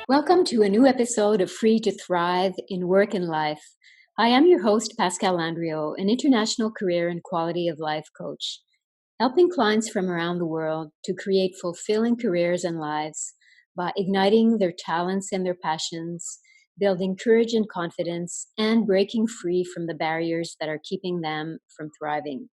Welcome to a new episode of Free to Thrive in Work and Life. I am your host, Pascale, an international career and quality of life coach, helping clients from around the world to create fulfilling careers and lives by igniting their talents and their passions, building courage and confidence, and breaking free from the barriers that are keeping them from thriving.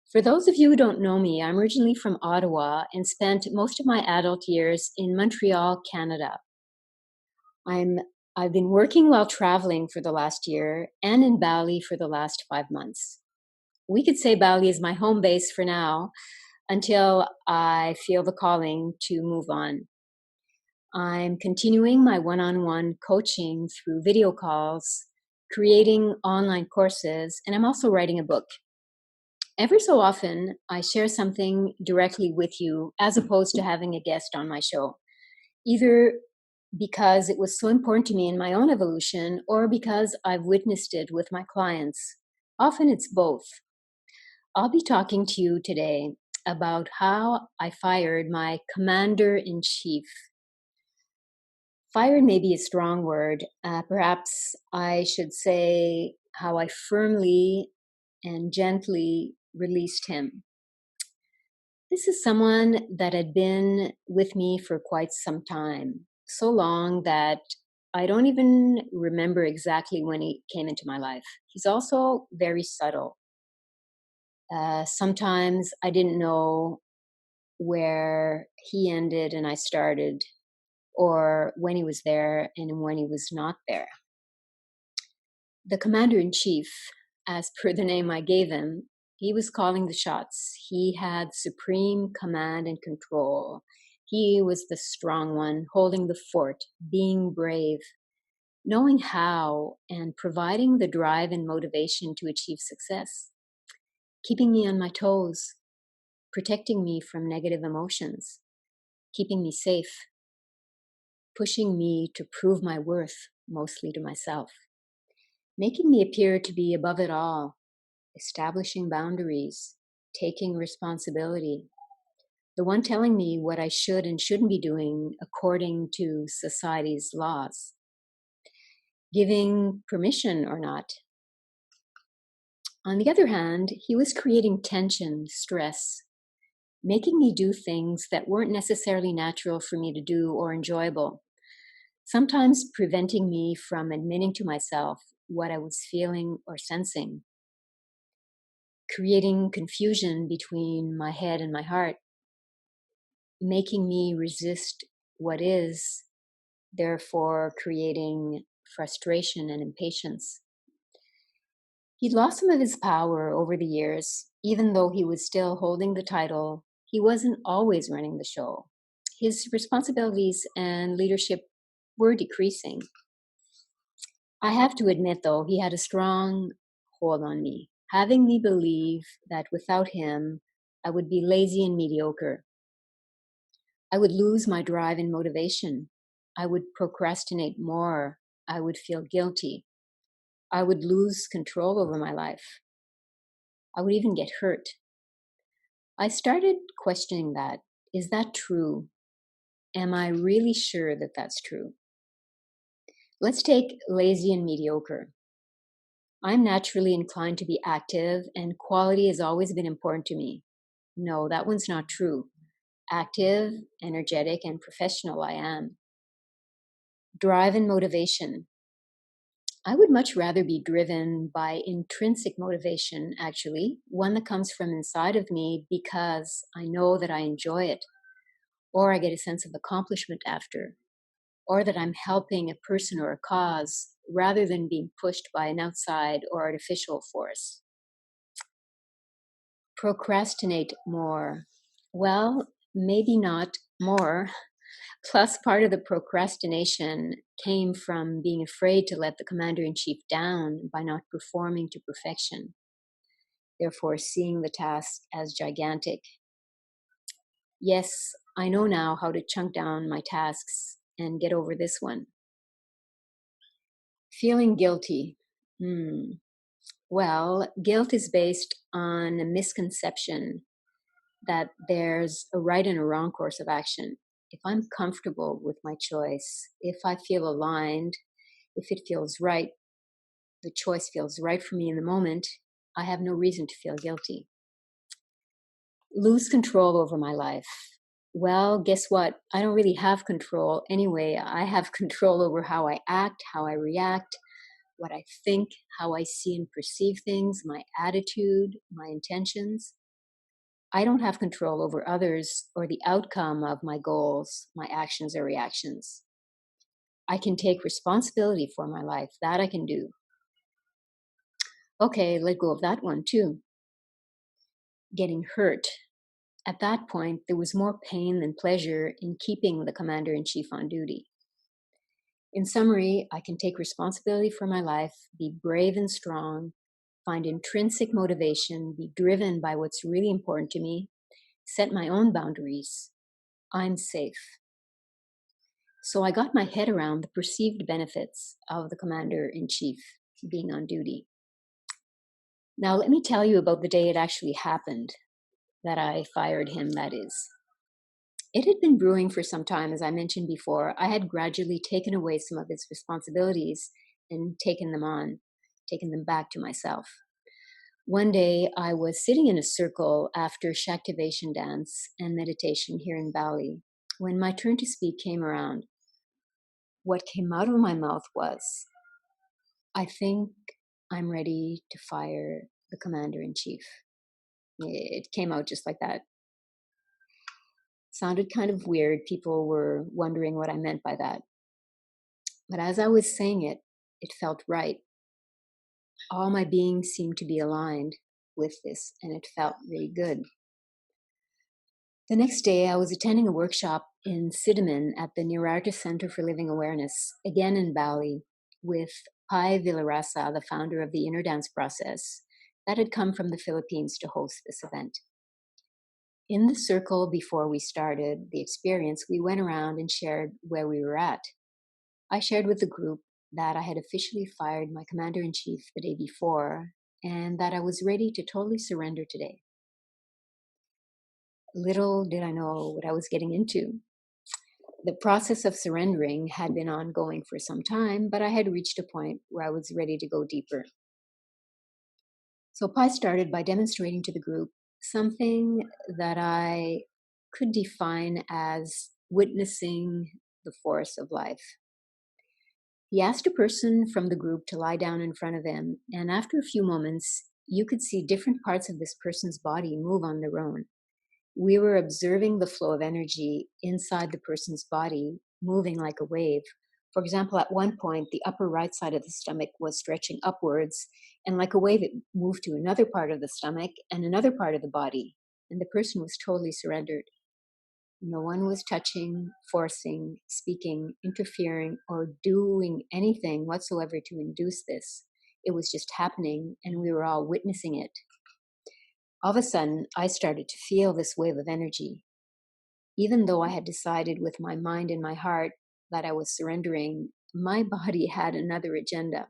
For those of you who don't know me, I'm originally from Ottawa and spent most of my adult years in Montreal, Canada. I've been working while traveling for the last year and in Bali for the last 5 months. We could say Bali is my home base for now until I feel the calling to move on. I'm continuing my one-on-one coaching through video calls, creating online courses, and I'm also writing a book. Every so often, I share something directly with you as opposed to having a guest on my show, either because it was so important to me in my own evolution or because I've witnessed it with my clients. Often it's both. I'll be talking to you today about how I fired my commander-in-chief. Fired may be a strong word. Perhaps I should say how I firmly and gently released him. This is someone that had been with me for quite some time. So long that I don't even remember exactly when he came into my life. He's also very subtle. Sometimes I didn't know where he ended and I started, or when he was there and when he was not there. The commander-in-chief, as per the name I gave him, he was calling the shots. He had supreme command and control. He was the strong one, holding the fort, being brave, knowing how, and providing the drive and motivation to achieve success, keeping me on my toes, protecting me from negative emotions, keeping me safe, pushing me to prove my worth, mostly to myself, making me appear to be above it all, establishing boundaries, taking responsibility, the one telling me what I should and shouldn't be doing according to society's laws, giving permission or not. On the other hand, he was creating tension, stress, making me do things that weren't necessarily natural for me to do or enjoyable, sometimes preventing me from admitting to myself what I was feeling or sensing, creating confusion between my head and my heart, making me resist what is, therefore creating frustration and impatience. He'd lost some of his power over the years. Even though he was still holding the title, he wasn't always running the show. His responsibilities and leadership were decreasing. I have to admit, though, he had a strong hold on me, having me believe that without him, I would be lazy and mediocre. I would lose my drive and motivation. I would procrastinate more. I would feel guilty. I would lose control over my life. I would even get hurt. I started questioning that. Is that true? Am I really sure that that's true? Let's take lazy and mediocre. I'm naturally inclined to be active, and quality has always been important to me. No, that one's not true. Active, energetic, and professional I am. Drive and motivation. I would much rather be driven by intrinsic motivation, actually, one that comes from inside of me because I know that I enjoy it, or I get a sense of accomplishment after, or that I'm helping a person or a cause rather than being pushed by an outside or artificial force. Procrastinate more. Well, maybe not more. Plus, part of the procrastination came from being afraid to let the commander-in-chief down by not performing to perfection, therefore seeing the task as gigantic. Yes, I know now how to chunk down my tasks and get over this one. Feeling guilty. Well, guilt is based on a misconception that there's a right and a wrong course of action. if I'm comfortable with my choice, if I feel aligned, if it feels right, the choice feels right for me in the moment, I have no reason to feel guilty. Lose control over my life. Well, guess what? I don't really have control anyway. I have control over how I act, how I react, what I think, how I see and perceive things, my attitude, my intentions. I don't have control over others or the outcome of my goals, my actions or reactions. I can take responsibility for my life. That I can do. Okay, let go of that one too. Getting hurt. At that point, there was more pain than pleasure in keeping the commander in chief on duty. In summary, I can take responsibility for my life, be brave and strong, find intrinsic motivation, be driven by what's really important to me, set my own boundaries. I'm safe. So I got my head around the perceived benefits of the commander in chief being on duty. Now, let me tell you about the day it actually happened that I fired him, that is. It had been brewing for some time, as I mentioned before. I had gradually taken away some of his responsibilities and taken them back to myself. One day, I was sitting in a circle after Shaktivation dance and meditation here in Bali when my turn to speak came around. What came out of my mouth was, I think I'm ready to fire the commander in chief. It came out just like that. Sounded kind of weird. People were wondering what I meant by that. But as I was saying it, it felt right. All my being seemed to be aligned with this, and it felt really good. The next day, I was attending a workshop in Cinnamon at the Nirarta Center for Living Awareness, again in Bali, with Pai Villarasa, the founder of the Inner Dance Process, that had come from the Philippines to host this event. In the circle before we started the experience, we went around and shared where we were at. I shared with the group that I had officially fired my commander-in-chief the day before and that I was ready to totally surrender today. Little did I know what I was getting into. The process of surrendering had been ongoing for some time, but I had reached a point where I was ready to go deeper. So Pai started by demonstrating to the group something that I could define as witnessing the force of life. He asked a person from the group to lie down in front of him, and after a few moments, you could see different parts of this person's body move on their own. We were observing the flow of energy inside the person's body, moving like a wave. For example, at one point, the upper right side of the stomach was stretching upwards, and like a wave, it moved to another part of the stomach and another part of the body, and the person was totally surrendered. No one was touching, forcing, speaking, interfering, or doing anything whatsoever to induce this. It was just happening, and we were all witnessing it. All of a sudden, I started to feel this wave of energy. Even though I had decided with my mind and my heart that I was surrendering, my body had another agenda.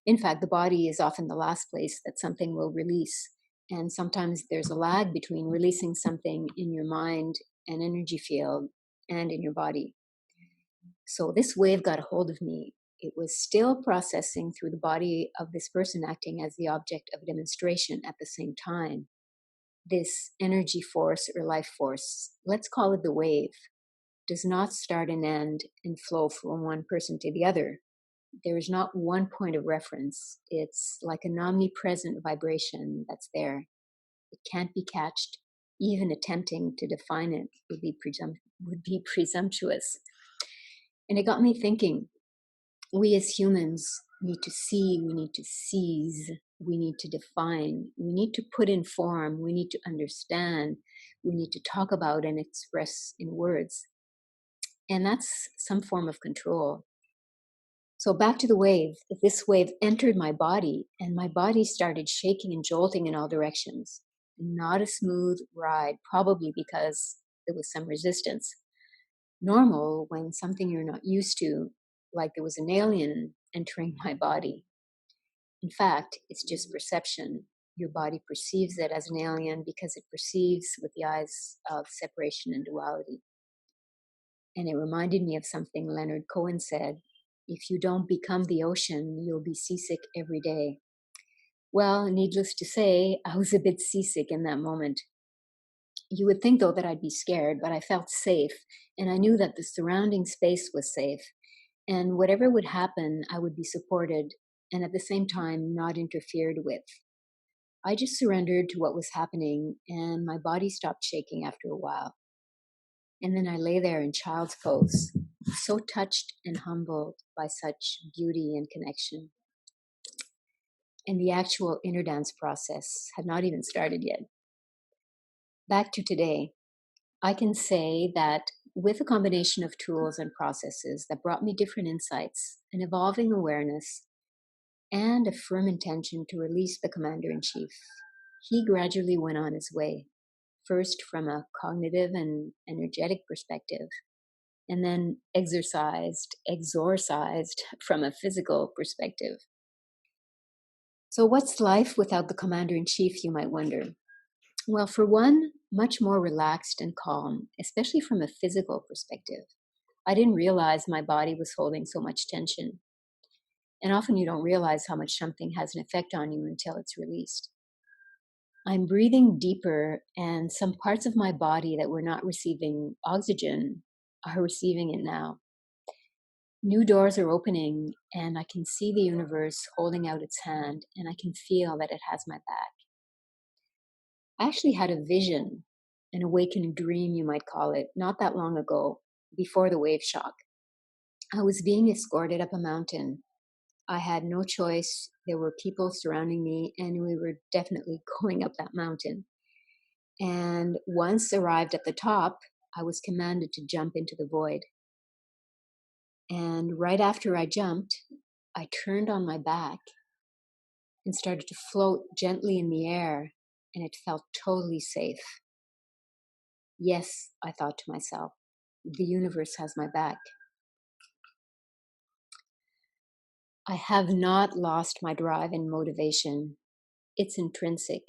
In fact, the body is often the last place that something will release. And sometimes there's a lag between releasing something in your mind and energy field and in your body. So this wave got a hold of me. It was still processing through the body of this person acting as the object of demonstration at the same time. This energy force or life force, let's call it the wave, does not start and end and flow from one person to the other. There is not one point of reference. It's like an omnipresent vibration that's there. It can't be catched. Even attempting to define it would be presumptuous. And it got me thinking, we as humans need to see, we need to seize, we need to define, we need to put in form, we need to understand, we need to talk about and express in words. And that's some form of control. So back to the wave. This wave entered my body, and my body started shaking and jolting in all directions. Not a smooth ride, probably because there was some resistance. Normal when something you're not used to, like there was an alien entering my body. In fact, it's just perception. Your body perceives it as an alien because it perceives with the eyes of separation and duality. And it reminded me of something Leonard Cohen said: if you don't become the ocean, you'll be seasick every day. Well, needless to say, I was a bit seasick in that moment. You would think, though, that I'd be scared, but I felt safe, and I knew that the surrounding space was safe. And whatever would happen, I would be supported and at the same time not interfered with. I just surrendered to what was happening, and my body stopped shaking after a while. And then I lay there in child's pose, so touched and humbled by such beauty and connection. And the actual inner dance process had not even started yet. Back to today, I can say that with a combination of tools and processes that brought me different insights, an evolving awareness, and a firm intention to release the commander in chief, he gradually went on his way, first from a cognitive and energetic perspective, and then exorcised from a physical perspective. So, what's life without the commander in chief, you might wonder? Well, for one, much more relaxed and calm, especially from a physical perspective. I didn't realize my body was holding so much tension. And often you don't realize how much something has an effect on you until it's released. I'm breathing deeper, and some parts of my body that were not receiving oxygen are receiving it now. New doors are opening, and I can see the universe holding out its hand, and I can feel that it has my back. I actually had a vision, an awakened dream, you might call it, not that long ago, before the wave shock. I was being escorted up a mountain. I had no choice. There were people surrounding me, and we were definitely going up that mountain. And once arrived at the top, I was commanded to jump into the void. And right after I jumped, I turned on my back and started to float gently in the air, and it felt totally safe. Yes, I thought to myself, the universe has my back. I have not lost my drive and motivation. It's intrinsic.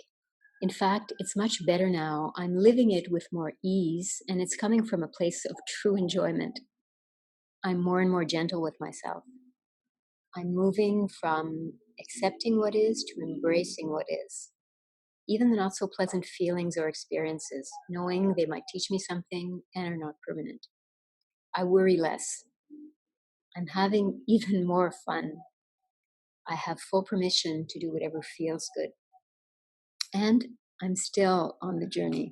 In fact, it's much better now. I'm living it with more ease, and it's coming from a place of true enjoyment. I'm more and more gentle with myself. I'm moving from accepting what is to embracing what is. Even the not so pleasant feelings or experiences, knowing they might teach me something and are not permanent. I worry less. I'm having even more fun. I have full permission to do whatever feels good. And I'm still on the journey.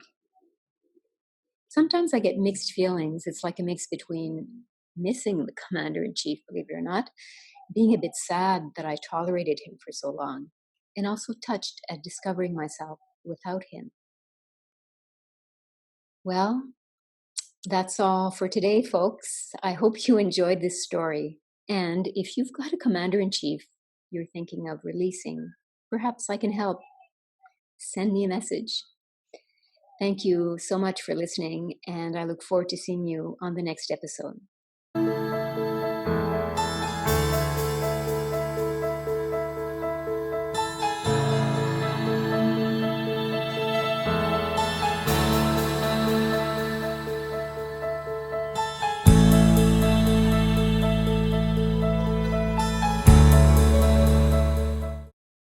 Sometimes I get mixed feelings. It's like a mix between missing the commander in chief, believe it or not, being a bit sad that I tolerated him for so long, and also touched at discovering myself without him. Well, that's all for today, folks. I hope you enjoyed this story. And if you've got a commander in chief you're thinking of releasing, perhaps I can help. Send me a message. Thank you so much for listening, and I look forward to seeing you on the next episode.